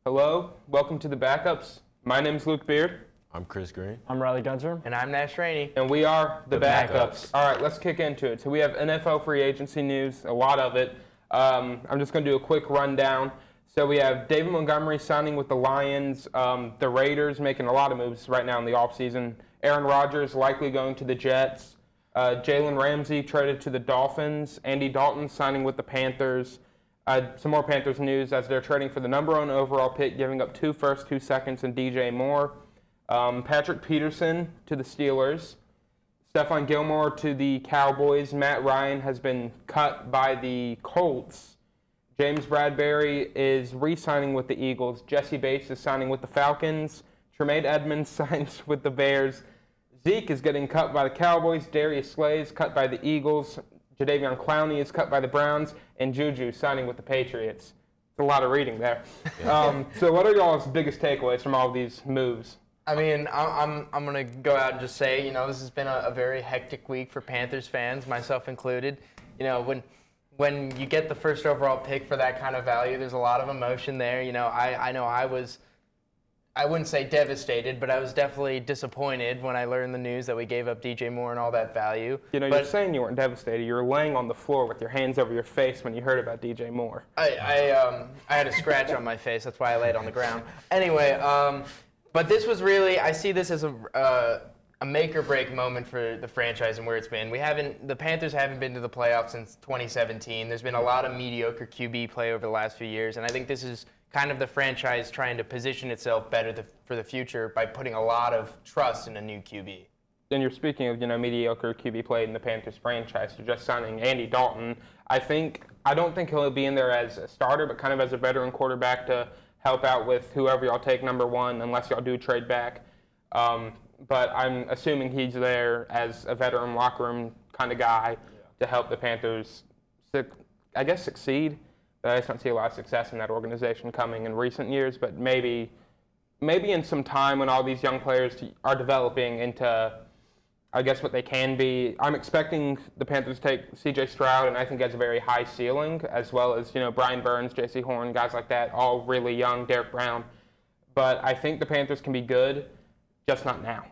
Hello, welcome to the Backups. My name's Luke Beard. I'm Chris Green. I'm Riley Gunter. And I'm Nash Rainey. And we are the Backups. Backups. All right, let's kick into it. So we have NFL free agency news, a lot of it. I'm just going to do a quick rundown. So we have David Montgomery signing with the Lions, the Raiders making a lot of moves right now in the offseason. Aaron Rodgers likely going to the Jets. Jalen Ramsey traded to the Dolphins. Andy Dalton signing with the Panthers. Some more Panthers news as they're trading for the number 1 overall pick, giving up 2 firsts, 2 seconds, and DJ Moore. Patrick Peterson to the Steelers. Stephon Gilmore to the Cowboys. Matt Ryan has been cut by the Colts. James Bradbury is re-signing with the Eagles. Jesse Bates is signing with the Falcons. Tremaine Edmonds signs with the Bears. Zeke is getting cut by the Cowboys. Darius Slay is cut by the Eagles. Jadeveon Clowney is cut by the Browns. And Juju signing with the Patriots. It's a lot of reading there. So what are y'all's biggest takeaways from all of these moves? I mean, I'm going to go out and just say, this has been a very hectic week for Panthers fans, myself included. When you get the first overall pick for that kind of value, there's a lot of emotion there. I know I wouldn't say devastated, but I was definitely disappointed when I learned the news that we gave up DJ Moore and all that value. You're saying you weren't devastated. You were laying on the floor with your hands over your face when you heard about DJ Moore. I had a scratch on my face. That's why I laid on the ground. Anyway, but this was really, I see this as a make or break moment for the franchise and where it's been. The Panthers haven't been to the playoffs since 2017. There's been a lot of mediocre QB play over the last few years, and I think this is kind of the franchise trying to position itself better for the future by putting a lot of trust in a new QB. And you're speaking of, mediocre QB play in the Panthers franchise. You're just signing Andy Dalton. I don't think he'll be in there as a starter, but kind of as a veteran quarterback to help out with whoever y'all take number 1, unless y'all do trade back. But I'm assuming he's there as a veteran locker room kind of guy to help the Panthers, succeed. I just don't see a lot of success in that organization coming in recent years, but maybe in some time when all these young players are developing into, what they can be. I'm expecting the Panthers to take C.J. Stroud, and I think has a very high ceiling, as well as, Brian Burns, J.C. Horn, guys like that, all really young, Derek Brown. But I think the Panthers can be good, just not now.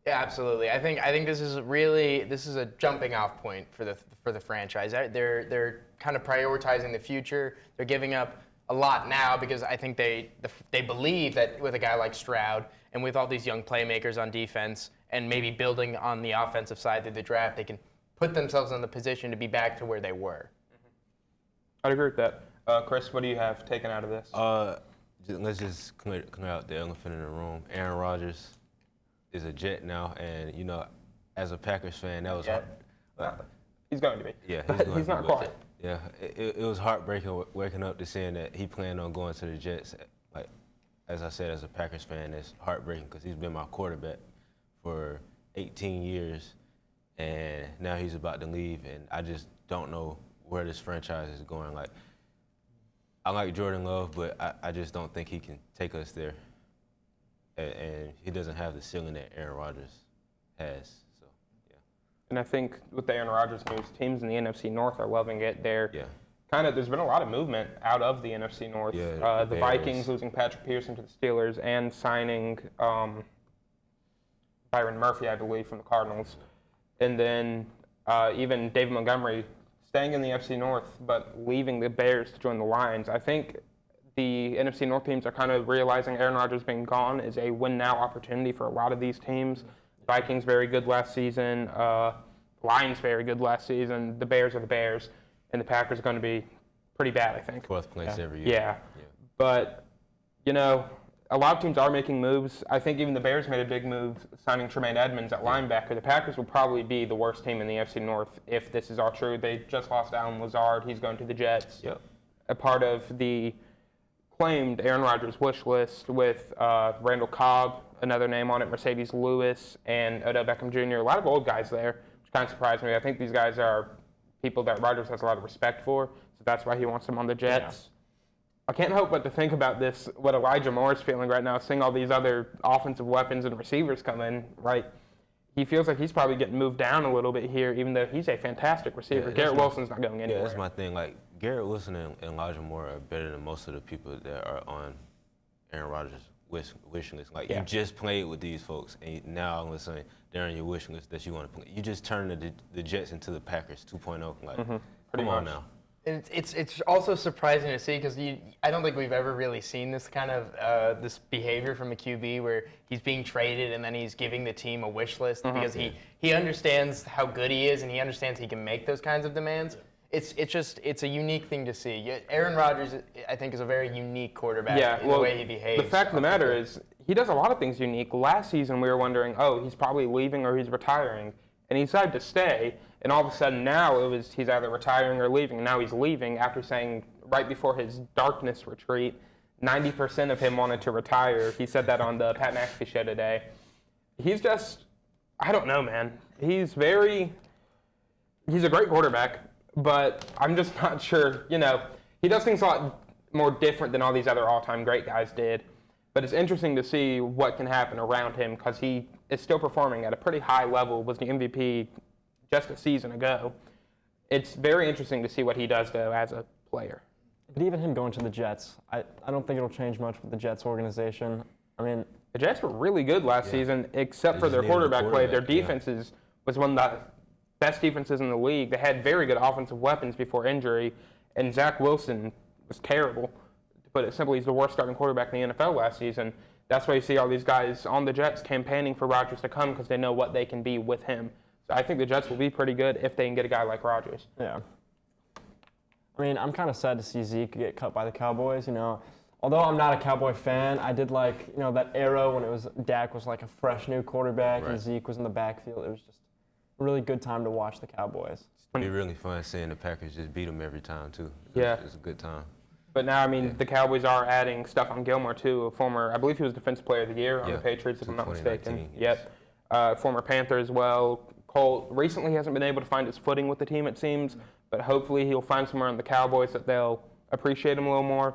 Yeah, absolutely. I think this is a jumping off point for the franchise. They're kind of prioritizing the future. They're giving up a lot now because I think they believe that with a guy like Stroud and with all these young playmakers on defense and maybe building on the offensive side through the draft, they can put themselves in the position to be back to where they were. I'd agree with that. Chris, what do you have taken out of this? Let's just clear out the elephant in the room. Aaron Rodgers is a Jet now, and as a Packers fan, that was hard. He's going to be. Yeah, he's not quite. Yeah, it was heartbreaking waking up to seeing that he planned on going to the Jets. Like, as I said, as a Packers fan, it's heartbreaking because he's been my quarterback for 18 years, and now he's about to leave, and I just don't know where this franchise is going. Like, I like Jordan Love, but I just don't think he can take us there. And he doesn't have the ceiling that Aaron Rodgers has. So, yeah. And I think with the Aaron Rodgers news, teams in the NFC North are loving it. There's been a lot of movement out of the NFC North. Yeah, the Vikings losing Patrick Peterson to the Steelers and signing Byron Murphy, I believe, from the Cardinals. And then even David Montgomery staying in the NFC North but leaving the Bears to join the Lions. I think the NFC North teams are kind of realizing Aaron Rodgers being gone is a win-now opportunity for a lot of these teams. Vikings very good last season. Lions very good last season. The Bears are the Bears. And the Packers are going to be pretty bad, I think. 4th place every year. Yeah. But, a lot of teams are making moves. I think even the Bears made a big move signing Tremaine Edmonds at linebacker. The Packers will probably be the worst team in the NFC North if this is all true. They just lost Alan Lazard. He's going to the Jets. Yep. A part of the claimed Aaron Rodgers wish list with Randall Cobb, another name on it, Mercedes Lewis, and Odell Beckham Jr. A lot of old guys there, which kind of surprised me. I think these guys are people that Rodgers has a lot of respect for, so that's why he wants them on the Jets. Yeah. I can't help but to think about this, what Elijah Moore is feeling right now, seeing all these other offensive weapons and receivers come in, right? He feels like he's probably getting moved down a little bit here, even though he's a fantastic receiver. Yeah, Garrett Wilson's not going anywhere. Yeah, that's my thing. Like, Garrett Wilson and Elijah Moore are better than most of the people that are on Aaron Rodgers' wish list. Like, Yeah. you just played with these folks, and now all of a sudden they're on your wish list that you want to play. You just turned the Jets into the Packers 2.0. Like, come on now. And it's also surprising to see because I don't think we've ever really seen this kind of this behavior from a QB where he's being traded and then he's giving the team a wish list because he understands how good he is and he understands he can make those kinds of demands. It's a unique thing to see. Aaron Rodgers, I think, is a very unique quarterback in the way he behaves. The fact of the matter is he does a lot of things unique. Last season we were wondering, oh, he's probably leaving or he's retiring, and he decided to stay. And all of a sudden now he's either retiring or leaving. And now he's leaving after saying right before his darkness retreat, 90% of him wanted to retire. He said that on the Pat McAfee show today. He's just, I don't know, man. He's a great quarterback, but I'm just not sure. He does things a lot more different than all these other all-time great guys did. But it's interesting to see what can happen around him because he is still performing at a pretty high level, was the MVP just a season ago. It's very interesting to see what he does, though, as a player. But even him going to the Jets, I don't think it'll change much with the Jets organization. I mean, the Jets were really good last season, except for their quarterback play. Their defenses was one of the best defenses in the league. They had very good offensive weapons before injury, and Zach Wilson was terrible. To put it simply, he's the worst starting quarterback in the NFL last season. That's why you see all these guys on the Jets campaigning for Rodgers to come because they know what they can be with him. So I think the Jets will be pretty good if they can get a guy like Rodgers. Yeah. I mean, I'm kind of sad to see Zeke get cut by the Cowboys, Although I'm not a Cowboy fan, I did like, that era when Dak was like a fresh new quarterback and Zeke was in the backfield. It was just a really good time to watch the Cowboys. It'd be really fun seeing the Packers just beat them every time, too. It's a good time. But now, the Cowboys are adding Stephon Gilmore, too, a former, I believe he was Defensive Player of the Year on the Patriots, if I'm not mistaken. Yep. Former Panther as well. Colt recently hasn't been able to find his footing with the team, it seems, but hopefully he'll find somewhere in the Cowboys that they'll appreciate him a little more.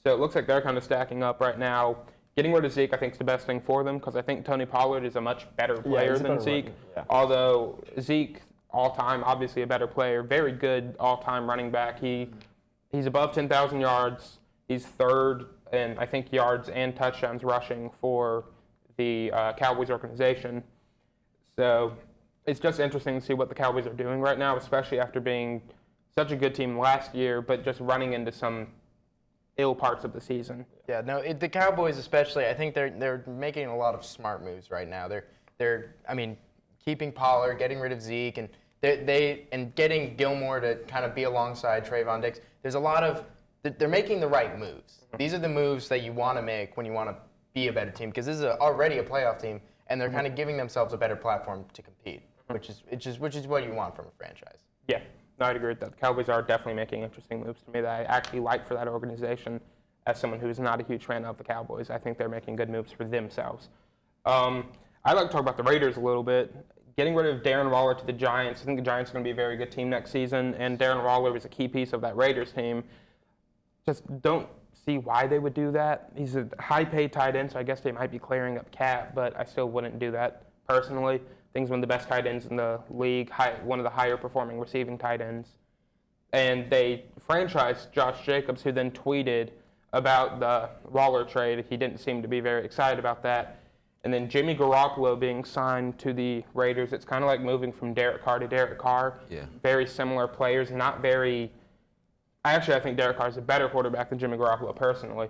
So it looks like they're kind of stacking up right now. Getting rid of Zeke, I think, is the best thing for them because I think Tony Pollard is a much better player than Zeke. Although Zeke, all-time, obviously a better player, very good all-time running back. He's above 10,000 yards. He's third in, I think, yards and touchdowns rushing for the Cowboys organization. So it's just interesting to see what the Cowboys are doing right now, especially after being such a good team last year, but just running into some ill parts of the season. Yeah, no, the Cowboys especially, I think they're making a lot of smart moves right now. They're keeping Pollard, getting rid of Zeke, and and getting Gilmore to kind of be alongside Trayvon Diggs. There's a lot of they're making the right moves. These are the moves that you want to make when you want to be a better team because this is already a playoff team, and they're kind of giving themselves a better platform to compete, which is what you want from a franchise. Yeah, no, I'd agree with that. The Cowboys are definitely making interesting moves to me that I actually like for that organization. As someone who's not a huge fan of the Cowboys, I think they're making good moves for themselves. I'd like to talk about the Raiders a little bit. Getting rid of Darren Waller to the Giants, I think the Giants are going to be a very good team next season, and Darren Waller was a key piece of that Raiders team. Just don't see why they would do that. He's a high-paid tight end, so I guess they might be clearing up cap, but I still wouldn't do that personally. I think he's one of the best tight ends in the league, one of the higher-performing receiving tight ends. And they franchised Josh Jacobs, who then tweeted about the Waller trade. He didn't seem to be very excited about that. And then Jimmy Garoppolo being signed to the Raiders, it's kind of like moving from Derek Carr to Derek Carr. Yeah. Very similar players, not very... I think Derek Carr is a better quarterback than Jimmy Garoppolo personally.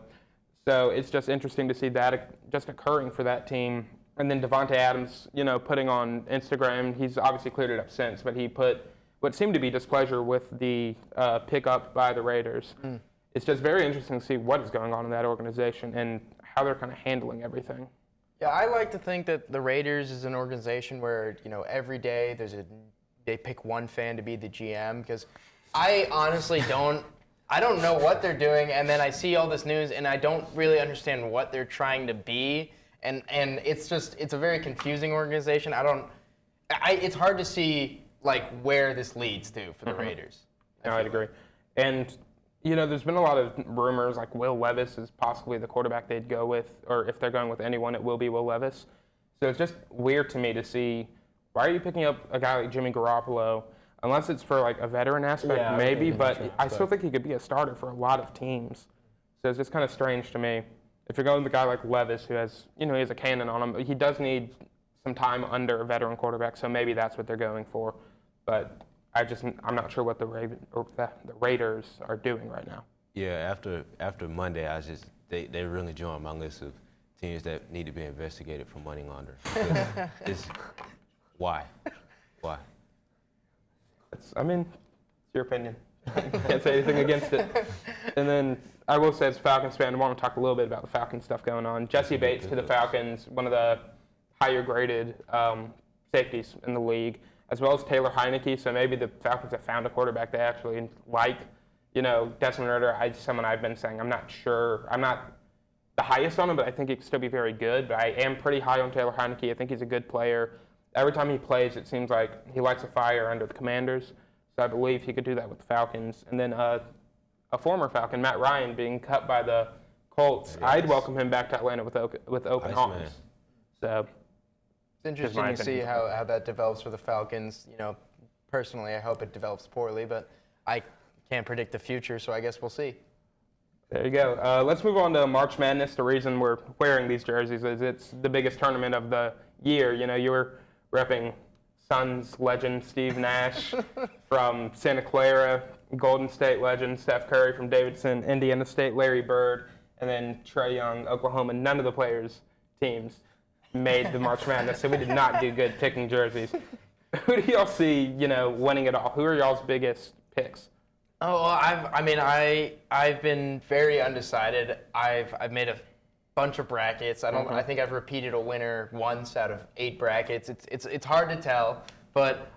So it's just interesting to see that just occurring for that team. And then Devontae Adams, putting on Instagram, he's obviously cleared it up since, but he put what seemed to be displeasure with the pickup by the Raiders. It's just very interesting to see what is going on in that organization and how they're kind of handling everything. Yeah, I like to think that the Raiders is an organization where, every day they pick one fan to be the GM because I honestly don't know what they're doing, and then I see all this news and I don't really understand what they're trying to be, and it's a very confusing organization. It's hard to see where this leads to for the Raiders. No, I'd agree. And there's been a lot of rumors like Will Levis is possibly the quarterback they'd go with, or if they're going with anyone, it will be Will Levis. So it's just weird to me to see, why are you picking up a guy like Jimmy Garoppolo, unless it's for a veteran aspect, maybe, but I still think he could be a starter for a lot of teams. So it's just kind of strange to me. if you're going with a guy like Levis, who has, he has a cannon on him, he does need some time under a veteran quarterback, so maybe that's what they're going for. But I'm not sure what the Raiders are doing right now. Yeah, after Monday, they really joined my list of teams that need to be investigated for money laundering. Why? It's your opinion. Can't say anything against it. And then I will say, as a Falcons fan, I want to talk a little bit about the Falcons stuff going on. Jesse Bates to the Falcons, one of the higher graded safeties in the league, as well as Taylor Heineke. So maybe the Falcons have found a quarterback they actually like. Desmond Ridder, someone I've been saying, I'm not sure. I'm not the highest on him, but I think he can still be very good. But I am pretty high on Taylor Heineke. I think he's a good player. Every time he plays, it seems like he lights a fire under the Commanders. So I believe he could do that with the Falcons. And then a former Falcon, Matt Ryan, being cut by the Colts. Yes. I'd welcome him back to Atlanta with open arms. Man. So it's interesting to see how that develops for the Falcons. Personally, I hope it develops poorly, but I can't predict the future, so I guess we'll see. There you go. Let's move on to March Madness. The reason we're wearing these jerseys is it's the biggest tournament of the year. You were repping Suns legend Steve Nash from Santa Clara, Golden State legend Steph Curry from Davidson, Indiana State Larry Bird, and then Trae Young, Oklahoma. None of the players' teams made the March Madness, so we did not do good picking jerseys. Who do y'all see, winning it all? Who are y'all's biggest picks? Oh, well, I've been very undecided. I've made a bunch of brackets. I think I've repeated a winner once out of 8 brackets. It's hard to tell, but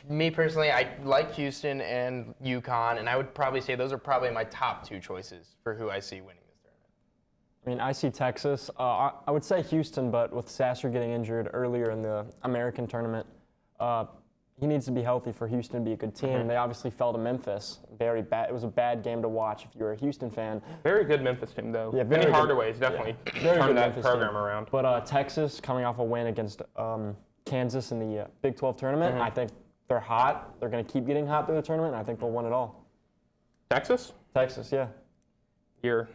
me personally, I like Houston and UConn, and I would probably say those are probably my top 2 choices for who I see winning this tournament. I see Texas. I would say Houston, but with Sasser getting injured earlier in the American tournament, he needs to be healthy for Houston to be a good team. Mm-hmm. They obviously fell to Memphis. Very bad. It was a bad game to watch if you were a Houston fan. Very good Memphis team, though. Yeah, Vinny Hardaway's definitely turned that program around. But Texas, coming off a win against Kansas in the Big 12 tournament, I think they're hot. They're going to keep getting hot through the tournament, and I think they'll win it all. Texas? Texas, yeah. You're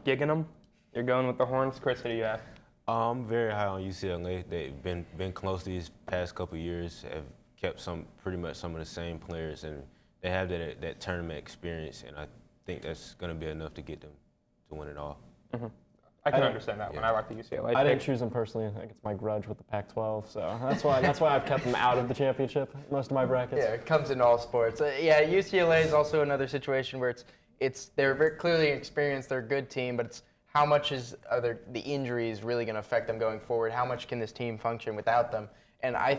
gigging them? You're going with the horns? Chris, who do you have? I'm very high on UCLA. They've been close these past couple of years, have kept pretty much some of the same players, and they have that tournament experience, and I think that's going to be enough to get them to win it all. Mm-hmm. I can understand that one. I like the UCLA. I didn't choose them personally. I think it's my grudge with the Pac-12, so that's why I've kept them out of the championship most of my brackets. Yeah, it comes in all sports. UCLA is also another situation where they're very clearly experienced. They're a good team, but it's how much is the injuries really going to affect them going forward? How much can this team function without them? And I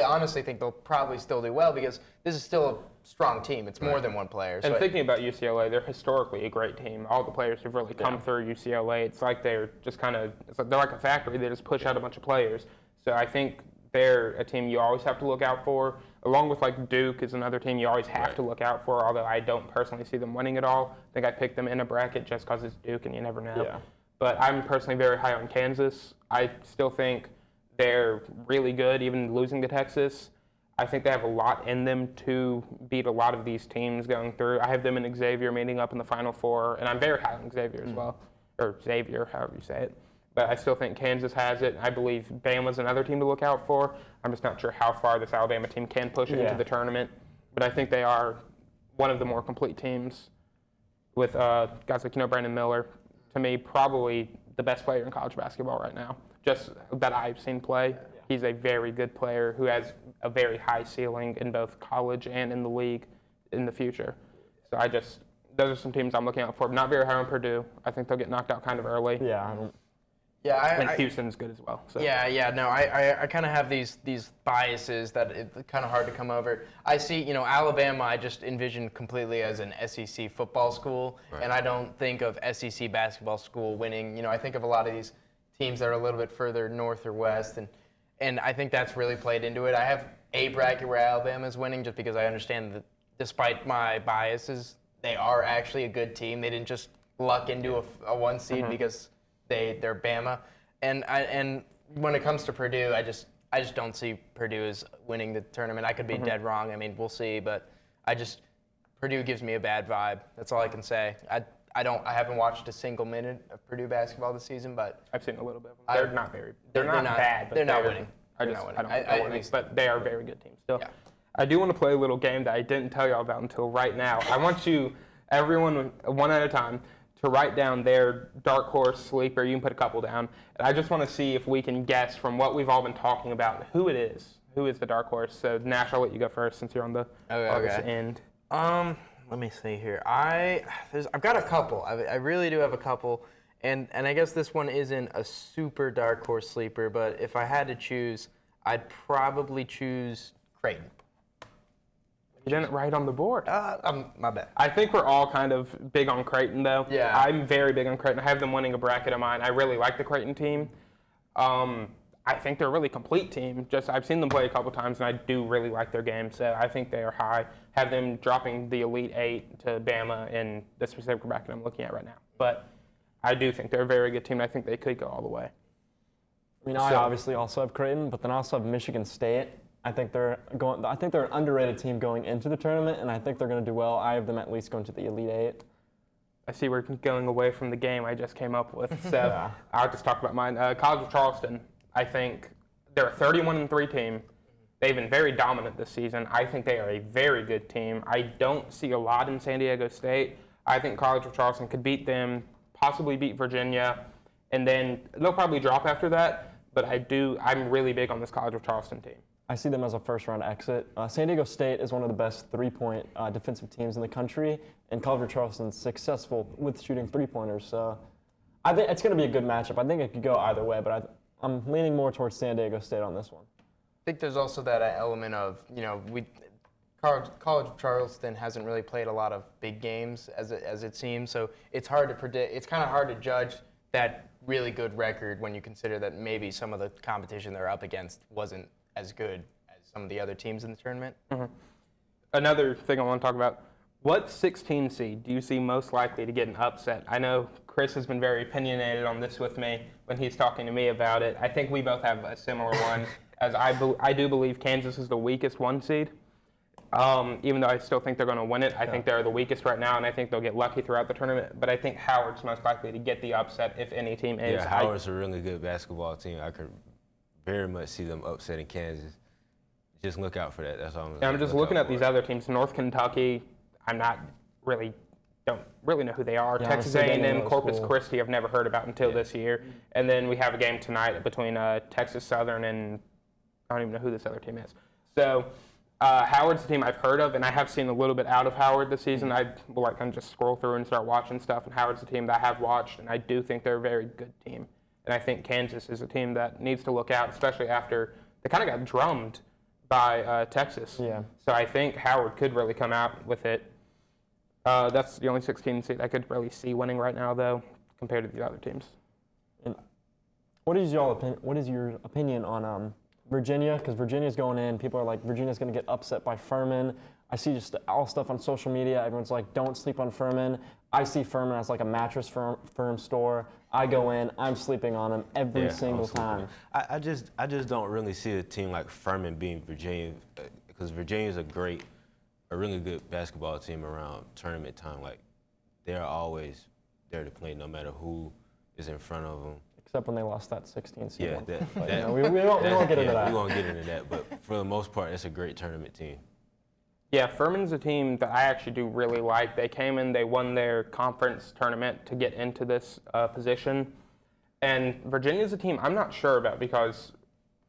honestly think they'll probably still do well because this is still a strong team. It's more than one player. And thinking about UCLA, they're historically a great team. All the players who've really come through UCLA, it's like they're just they're like a factory. They just push out a bunch of players. So I think they're a team you always have to look out for, along with like Duke is another team you always have to look out for, although I don't personally see them winning it all. I think I picked them in a bracket just because it's Duke and you never know. Yeah. But I'm personally very high on Kansas. I still think they're really good, even losing to Texas. I think they have a lot in them to beat a lot of these teams going through. I have them and Xavier meeting up in the Final Four, and I'm very high on Xavier as well, or Xavier, however you say it. But I still think Kansas has it. I believe Bama's another team to look out for. I'm just not sure how far this Alabama team can push it into the tournament. But I think they are one of the more complete teams with guys like Brandon Miller. To me, probably the best player in college basketball right now, just that I've seen play. He's a very good player who has a very high ceiling in both college and in the league in the future. So those are some teams I'm looking out for. Not very high on Purdue. I think they'll get knocked out kind of early. And Houston's good as well. So. I kind of have these biases that it's kind of hard to come over. I see, Alabama, I just envision completely as an SEC football school, and I don't think of SEC basketball school winning. I think of a lot of these teams that are a little bit further north or west, and I think that's really played into it. I have a bracket where Alabama's winning just because I understand that despite my biases, they are actually a good team. They didn't just luck into a 1 seed because they're Bama, and when it comes to Purdue, I just don't see Purdue as winning the tournament. I could be dead wrong. I mean, we'll see, but Purdue gives me a bad vibe. That's all I can say. I haven't watched a single minute of Purdue basketball this season, but I've seen a little bit of them. I- They're not bad, but they're not winning. I They're just, not winning. I don't I- think they're at winning, least- but they are a very good team still. Yeah. I do want to play a little game that I didn't tell y'all about until right now. I want you, everyone, one at a time, to write down their dark horse sleeper. You can put a couple down. And I just want to see if we can guess from what we've all been talking about who it is. Who is the dark horse? So, Nash, I'll let you go first since you're on the farthest end. Let me see here. I've got a couple. I really do have a couple, and I guess this one isn't a super dark horse sleeper, but if I had to choose, I'd probably choose Creighton. You didn't write on the board. My bad. I think we're all kind of big on Creighton, though. Yeah. I'm very big on Creighton. I have them winning a bracket of mine. I really like the Creighton team. I think they're a really complete team. Just I've seen them play a couple times, and I do really like their game. So I think they are high. Have them dropping the Elite Eight to Bama in the specific bracket I'm looking at right now. But I do think they're a very good team, and I think they could go all the way. I mean, I obviously also have Creighton, but then I also have Michigan State. I think they're an underrated team going into the tournament, and I think they're going to do well. I have them at least going to the Elite Eight. I see we're going away from the game I just came up with. So Yeah. I'll just talk about mine. College of Charleston, I think they're a 31-3 team. They've been very dominant this season. I think they are a very good team. I don't see a lot in San Diego State. I think College of Charleston could beat them, possibly beat Virginia, and then they'll probably drop after that. But I'm really big on this College of Charleston team. I see them as a first-round exit. San Diego State is one of the best three-point defensive teams in the country, and College of Charleston's successful with shooting three-pointers. So I think it's going to be a good matchup. I think it could go either way, but I'm leaning more towards San Diego State on this one. I think there's also that element of, College of Charleston hasn't really played a lot of big games as it seems, so it's hard to predict. It's kind of hard to judge that really good record when you consider that maybe some of the competition they're up against wasn't as good as some of the other teams in the tournament. Mm-hmm. Another thing I want to talk about, what 16 seed do you see most likely to get an upset? I know Chris has been very opinionated on this with me when he's talking to me about it. I think we both have a similar one, as I do believe Kansas is the weakest one seed. Even though I still think they're going to win it. I think they're the weakest right now, and I think they'll get lucky throughout the tournament. But I think Howard's most likely to get the upset if any team is. Yeah, Howard's a really good basketball team. I could very much see them upsetting Kansas. Just look out for that. That's all I'm just looking at these other teams. North Kentucky, don't really know who they are. Yeah, Texas honestly, they don't A&M, know Corpus school. Christi, I've never heard about until this year. And then we have a game tonight between Texas Southern and I don't even know who this other team is. So Howard's a team I've heard of, and I have seen a little bit out of Howard this season. I will kind of just scroll through and start watching stuff, and Howard's a team that I have watched, and I do think they're a very good team. And I think Kansas is a team that needs to look out, especially after they kind of got drummed by Texas. Yeah. So I think Howard could really come out with it. That's the only 16 seed I could really see winning right now, though, compared to the other teams. And what is your opinion on Virginia? Because Virginia's going in. People are like, Virginia's going to get upset by Furman. I see just all stuff on social media. Everyone's like, don't sleep on Furman. I see Furman as like a mattress firm store. I go in, I'm sleeping on them every single time. I just don't really see a team like Furman being Virginia, because Virginia's a really good basketball team around tournament time. Like, they're always there to play no matter who is in front of them. Except when they lost that 16 seed. Yeah, one. that, But, that, you know, we won't get into that. We won't get into that, but for the most part, it's a great tournament team. Yeah, Furman's a team that I actually do really like. They came in, they won their conference tournament to get into this position. And Virginia's a team I'm not sure about because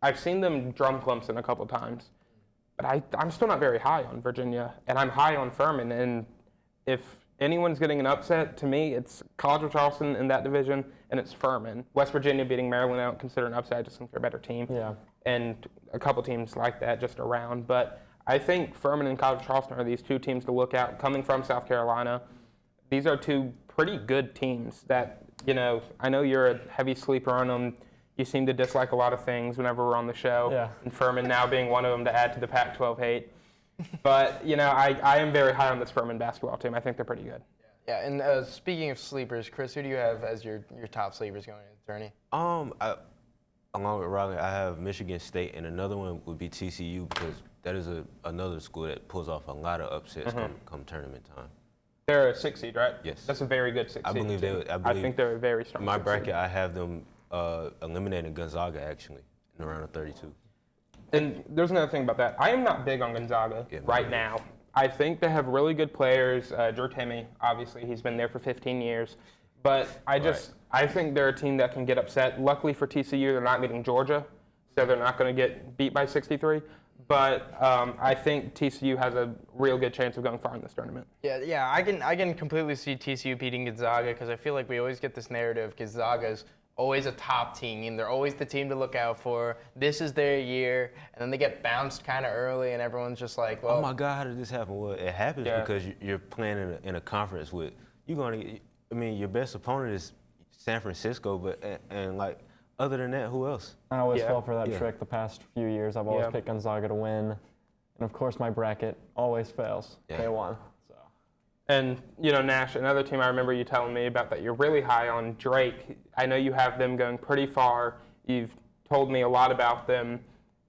I've seen them drum Clemson a couple times. But I'm still not very high on Virginia, and I'm high on Furman. And if anyone's getting an upset, to me, it's College of Charleston in that division, and it's Furman. West Virginia beating Maryland, I don't consider an upset. I just think they're a better team. Yeah. And a couple teams like that just around. But I think Furman and College of Charleston are these two teams to look out. Coming from South Carolina, these are two pretty good teams that, I know you're a heavy sleeper on them. You seem to dislike a lot of things whenever we're on the show. Yeah. And Furman now being one of them to add to the Pac-12 hate. But, I am very high on this Furman basketball team. I think they're pretty good. Yeah, and speaking of sleepers, Chris, who do you have as your top sleepers going into the tourney? Along with Riley, I have Michigan State, and another one would be TCU because that is another school that pulls off a lot of upsets come tournament time. They're a 6 seed, right? Yes. That's a very good 6 I seed. believe team. they. I think they're a very strong. In my 6 seed. bracket, I have them eliminating Gonzaga actually in the round of 32. And there's another thing about that. I am not big on Gonzaga Yeah, right me now. I think they have really good players. Drew Timme, obviously, he's been there for 15 years. But I think they're a team that can get upset. Luckily for TCU, they're not meeting Georgia, so they're not going to get beat by 63. But I think TCU has a real good chance of going far in this tournament. Yeah, I can completely see TCU beating Gonzaga because I feel like we always get this narrative Gonzaga's always a top team. They're always the team to look out for. This is their year, and then they get bounced kind of early, and everyone's just like, well. Oh my God, how did this happen? Well, it happens because you're playing in a conference with your best opponent is San Francisco, but and like other than that, who else? I always fall for that trick the past few years. I've always picked Gonzaga to win. And of course, my bracket always fails. They won. So. And, Nash, another team I remember you telling me about that you're really high on, Drake. I know you have them going pretty far. You've told me a lot about them.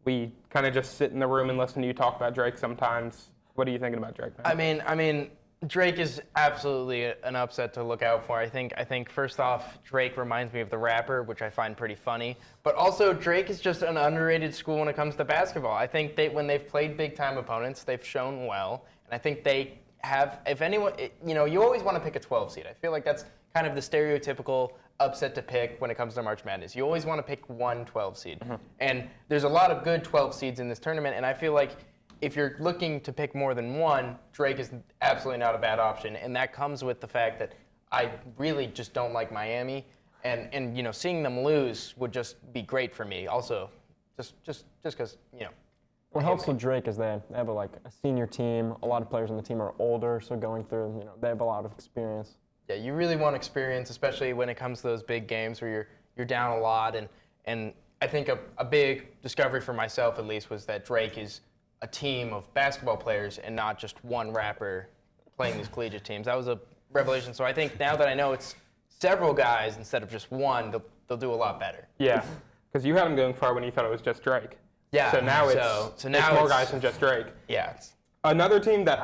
We kind of just sit in the room and listen to you talk about Drake sometimes. What are you thinking about Drake, man? I mean, Drake is absolutely an upset to look out for. I think first off, Drake reminds me of the rapper, which I find pretty funny. But also, Drake is just an underrated school when it comes to basketball. I think when they've played big-time opponents, they've shown well. And I think they have, if anyone, you always want to pick a 12 seed. I feel like that's kind of the stereotypical upset to pick when it comes to March Madness. You always want to pick one 12 seed. Mm-hmm. And there's a lot of good 12 seeds in this tournament, and I feel like if you're looking to pick more than one, Drake is absolutely not a bad option, and that comes with the fact that I really just don't like Miami, and seeing them lose would just be great for me. Also, just because What helps with Drake is they have a senior team. A lot of players on the team are older, so going through, they have a lot of experience. Yeah, you really want experience, especially when it comes to those big games where you're down a lot, and I think a big discovery for myself at least was that Drake is a team of basketball players and not just one rapper playing these collegiate teams. That was a revelation. So I think now that I know it's several guys instead of just one, they'll do a lot better. Yeah, because you had them going far when you thought it was just Drake. Yeah. So now it's more guys than just Drake. Yeah. Another team that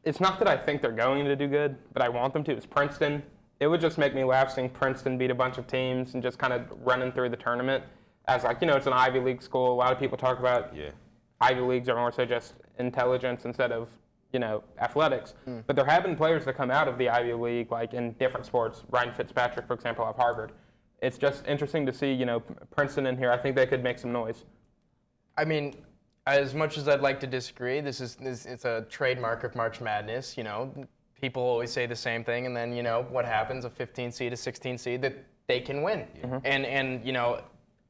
it's not that I think they're going to do good, but I want them to, is Princeton. It would just make me laugh seeing Princeton beat a bunch of teams and just kind of running through the tournament as it's an Ivy League school. A lot of people talk about Ivy Leagues are more so just intelligence instead of, athletics. But there have been players that come out of the Ivy League, like in different sports. Ryan Fitzpatrick, for example, of Harvard. It's just interesting to see, Princeton in here. I think they could make some noise. I mean, as much as I'd like to disagree, it's a trademark of March Madness. People always say the same thing, and then what happens? A 15 seed, a 16 seed, that they can win. And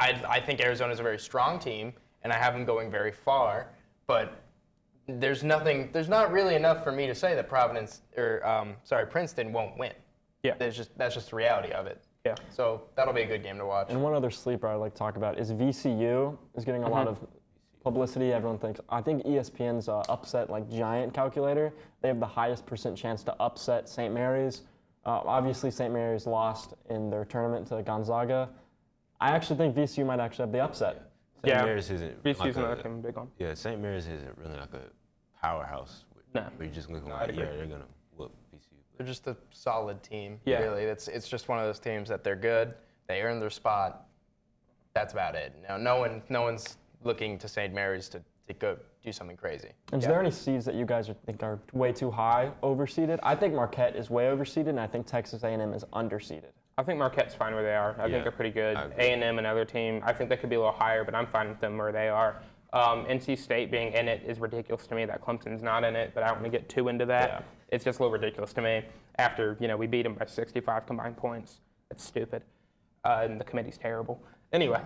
I think Arizona's a very strong team, and I have them going very far. But there's not really enough for me to say that Princeton won't win. Yeah. That's just the reality of it. Yeah. So that'll be a good game to watch. And one other sleeper I'd like to talk about is VCU is getting a lot of publicity. Everyone thinks. I think ESPN's upset giant calculator. They have the highest % chance to upset St. Mary's. Obviously, St. Mary's lost in their tournament to Gonzaga. I actually think VCU might actually have the upset. St. Mary's isn't VCU's not a big one. Yeah, St. Mary's isn't really like a powerhouse. No. Where you're just looking like, they're gonna whoop VCU. They're just a solid team. Yeah. Really, it's just one of those teams that they're good. They earn their spot. That's about it. No one's looking to St. Mary's to go do something crazy. And is there any seeds that you guys think are way too high, overseeded? I think Marquette is way overseeded, and I think Texas A&M is underseeded. I think Marquette's fine where they are. I think they're pretty good. A&M, another team, I think they could be a little higher, but I'm fine with them where they are. NC State being in it is ridiculous to me that Clemson's not in it, but I don't want to get too into that. Yeah. It's just a little ridiculous to me. After we beat them by 65 combined points, it's stupid, and the committee's terrible. Anyway,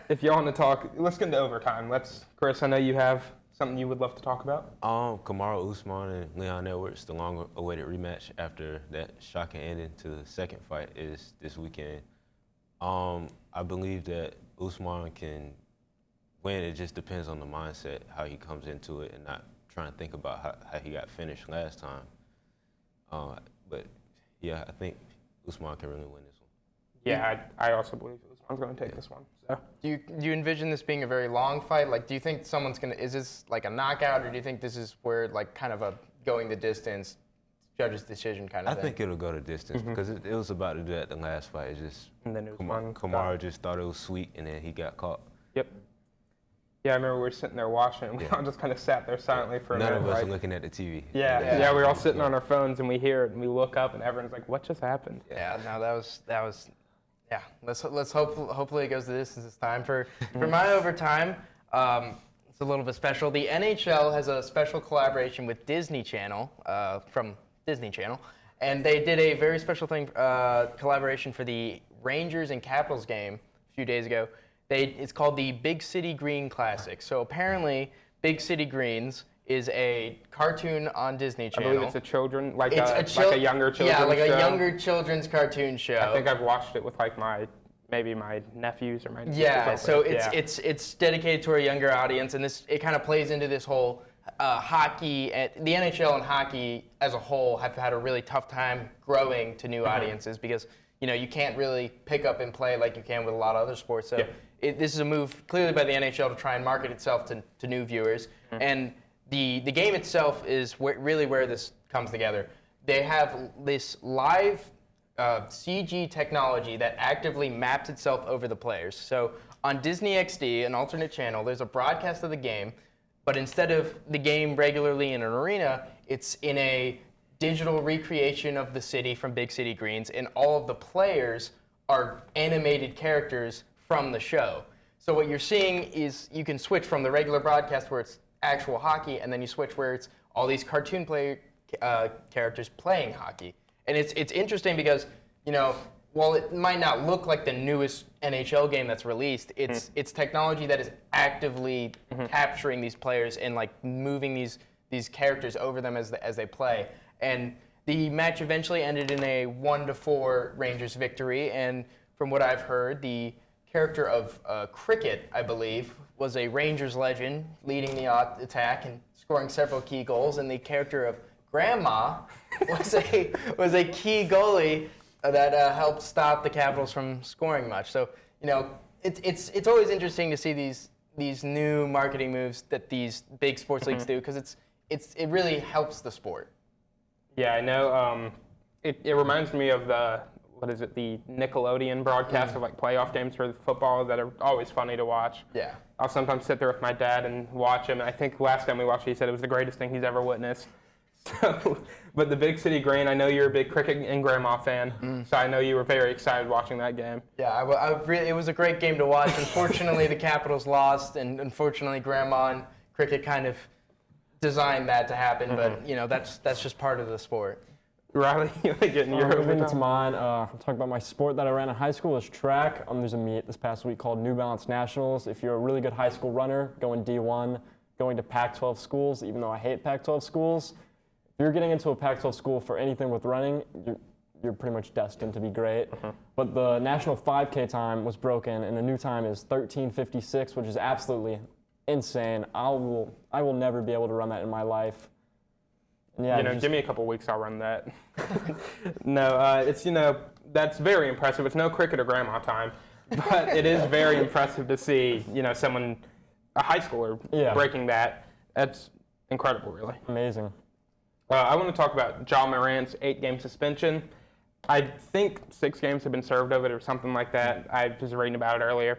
if you want to talk, let's get into overtime. Chris, I know you have something you would love to talk about. Kamaru Usman and Leon Edwards, the long-awaited rematch after that shocking ending to the second fight, is this weekend. I believe that Usman can win. It just depends on the mindset, how he comes into it, and not trying to think about how he got finished last time. But yeah, I think Usman can really win this one. Yeah, I also believe Usman's going to take this one. So. Do you envision this being a very long fight? Do you think someone's is this like a knockout, or do you think this is where kind of a going the distance, judge's decision kind of I thing. think it'll go to distance because it was about to do that the last fight. It's just And then it was fun. Kamara just thought it was sweet, and then he got caught. Yep. Yeah, I remember we were sitting there watching, and we Yeah. all just kind of sat there silently for a None minute. of us like, are looking at the TV. yeah, we were all sitting on our phones, and we hear it, and we look up, and everyone's like, "What just happened?" Yeah, no, that was. Yeah, let's hopefully it goes the distance this time. For my overtime, it's a little bit special. The NHL has a special collaboration with Disney Channel from Disney Channel, and they did a very special thing collaboration for the Rangers and Capitals game a few days ago. It's called the Big City Green Classic. So apparently, Big City Greens is a cartoon on Disney I Channel. believe it's a children, like It's a younger children's Yeah, like show. a younger children's cartoon show. I think I've watched it with like maybe my nephews or my nieces or Yeah, so something. it's dedicated to a younger audience, and it kind of plays into this whole hockey. The NHL and hockey as a whole have had a really tough time growing to new audiences because you can't really pick up and play like you can with a lot of other sports. So this is a move clearly by the NHL to try and market itself to new viewers, and the game itself is really where this comes together. They have this live CG technology that actively maps itself over the players. So on Disney XD, an alternate channel, there's a broadcast of the game, but instead of the game regularly in an arena, it's in a digital recreation of the city from Big City Greens, and all of the players are animated characters from the show. So what you're seeing is you can switch from the regular broadcast where it's actual hockey, and then you switch where it's all these cartoon characters playing hockey. And it's interesting because, while it might not look like the newest NHL game that's released, it's technology that is actively capturing these players and like moving these characters over them as they play. And the match eventually ended in a 1-4 Rangers victory. And from what I've heard, the character of Cricket, I believe, was a Rangers legend, leading the attack and scoring several key goals. And the character of Grandma was a key goalie that helped stop the Capitals from scoring much. So it's always interesting to see these new marketing moves that these big sports leagues do because it really helps the sport. Yeah, I know. It reminds me of the Nickelodeon broadcast of like playoff games for football that are always funny to watch. Yeah. I'll sometimes sit there with my dad and watch him. And I think last time we watched, he said it was the greatest thing he's ever witnessed. So, but the Big City Green, I know you're a big Cricket and Grandma fan, so I know you were very excited watching that game. Yeah, it was a great game to watch. Unfortunately, the Capitals lost, and unfortunately, Grandma and Cricket kind of designed that to happen. But that's just part of the sport. Riley, you like getting your Moving into overtime? mine, I'll talk about my sport that I ran in high school is track. There's a meet this past week called New Balance Nationals. If you're a really good high school runner, going D1, going to Pac-12 schools, even though I hate Pac-12 schools, if you're getting into a Pac-12 school for anything with running, you're pretty much destined to be great. But the national 5K time was broken, and the new time is 13:56, which is absolutely insane. I will never be able to run that in my life. And yeah, Give me a couple weeks, I'll run that. No, it's that's very impressive. It's no Cricket or Grandma time, but it is very impressive to see someone, a high schooler, breaking that. That's incredible, really. amazing. I want to talk about Ja Morant's 8-game suspension. I think 6 games have been served of it or something like that. I was reading about it earlier.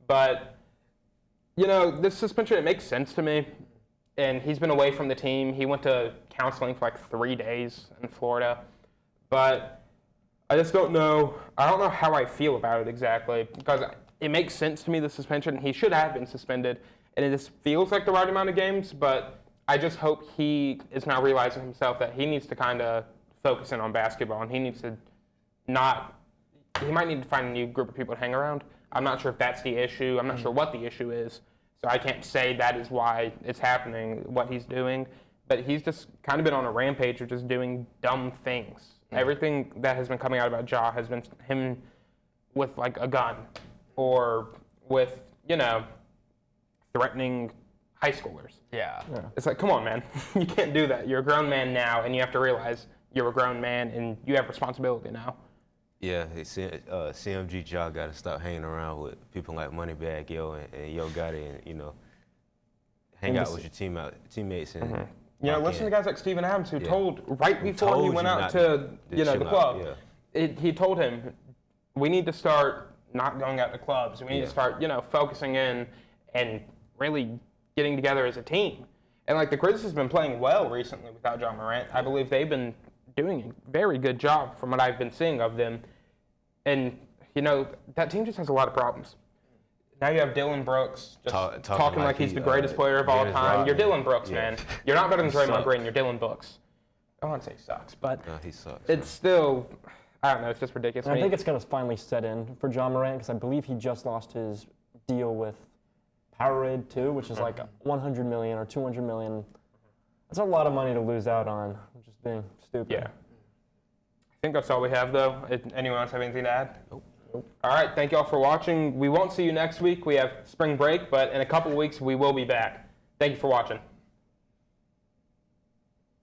But, this suspension, it makes sense to me. And he's been away from the team. He went to counseling for like 3 days in Florida. But I just don't know. I don't know how I feel about it exactly. Because it makes sense to me, the suspension. He should have been suspended. And it just feels like the right amount of games. But I just hope he is now realizing himself that he needs to kind of focus in on basketball, and he needs to he might need to find a new group of people to hang around. I'm not sure if that's the issue. I'm not sure what the issue is. So I can't say that is why it's happening, what he's doing. But he's just kind of been on a rampage of just doing dumb things. Everything that has been coming out about Ja has been him with like a gun or with, threatening high schoolers. Yeah. It's like, come on, man. You can't do that. You're a grown man now, and you have to realize you're a grown man, and you have responsibility now. Yeah, CMG Ja got to stop hanging around with people like Moneybag Yo and Yo Gotti, and hang out with your teammates and You know, Lock listen in. to guys like Steven Adams who Yeah. told right before he told went you out not to to the chill out, club. yeah. He told him, we need to start not going out to clubs. We need to Yeah. start, focusing in and really getting together as a team. And like the Grizzlies have been playing well recently without John Morant. I believe they've been doing a very good job from what I've been seeing of them. And that team just has a lot of problems. Now you have Dylan Brooks just talking like he's the greatest player of all greatest time. rock. You're Dylan Brooks, Yeah. man. You're not better than He Draymond sucks. Green. You're Dylan Brooks. I don't want to say sucks, but No, he sucks. it's still, I don't know, it's just ridiculous. And I think it's going to finally set in for John Morant because I believe he just lost his deal with Powerade 2, which is like 100 million or 200 million. That's a lot of money to lose out on, just being stupid. Yeah. I think that's all we have, though. Anyone else have anything to add? Nope. All right, thank you all for watching. We won't see you next week. We have spring break, but in a couple weeks, we will be back. Thank you for watching.